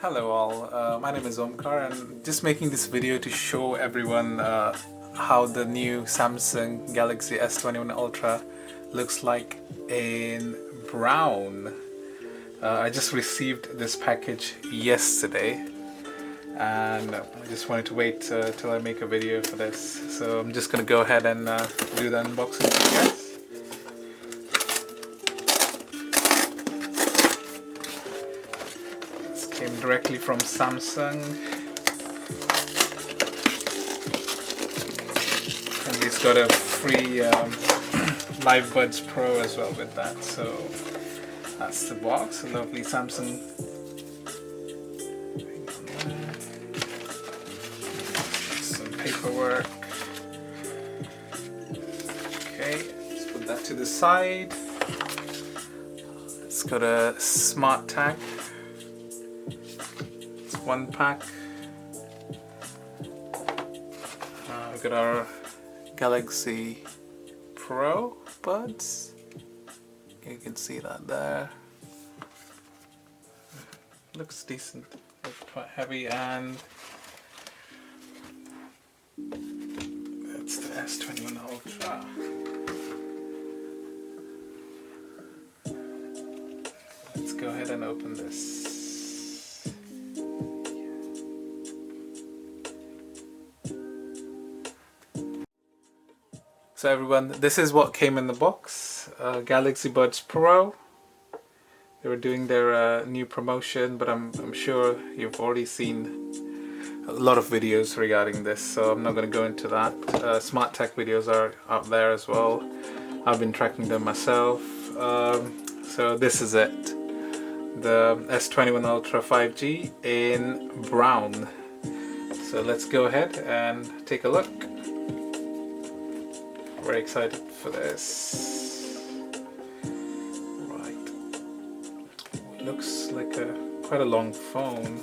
Hello all, my name is Omkar and just making this video to show everyone how the new Samsung Galaxy S21 Ultra looks like in brown. I just received this package yesterday and I just wanted to wait till I make a video for this. So I'm just gonna go ahead and do the unboxing for you guys. Came directly from Samsung, and he's got a free Live Buds Pro as well with that. So that's the box, a lovely Samsung. Some paperwork. Okay, let's put that to the side. It's got a smart tag. One pack. We've got our Galaxy Pro buds. You can see that there. Looks decent. Looks quite heavy, and that's the S21 Ultra. Let's go ahead and open this. So everyone, this is what came in the box. Galaxy Buds Pro. They were doing their new promotion, but I'm sure you've already seen a lot of videos regarding this, so I'm not going to go into that. Smart Tech videos are out there as well. I've been tracking them myself. So this is it. The S21 Ultra 5G in brown. So let's go ahead and take a look. Very excited for this. Right, it looks like quite a long phone.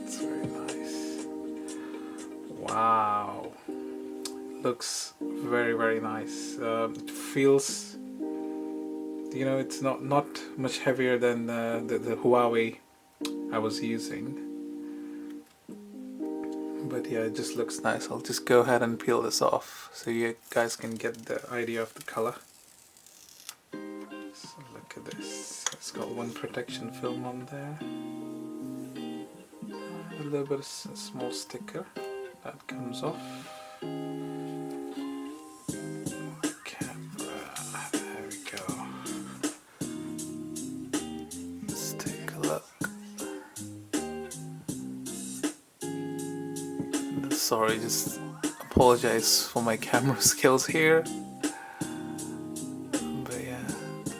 It's very nice. Wow, looks very nice. It feels, you know, it's not much heavier than the Huawei I was using. But yeah, it just looks nice. I'll just go ahead and peel this off so you guys can get the idea of the color. So look at this. It's got one protection film on there. A little bit of a small sticker that comes off. Camera. There we go. Let's take a look. Sorry, just apologize for my camera skills here. But yeah,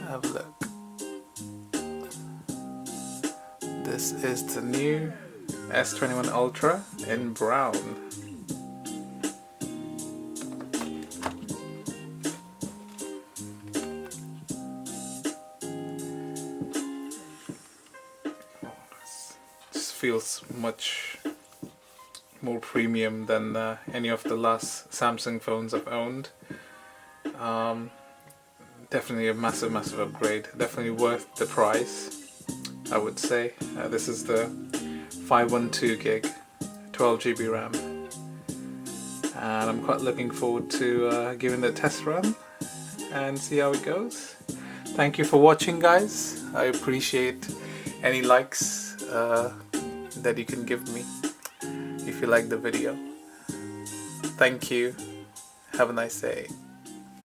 have a look. This is the new S21 Ultra in brown. Just feels much more premium than any of the last Samsung phones I've owned. Definitely a massive upgrade. Definitely worth the price, I would say. This is the 512 gig, 12 GB RAM, and I'm quite looking forward to giving it a test run and see how it goes. Thank you for watching, guys. I appreciate any likes that you can give me if you like the video. Thank you. Have a nice day.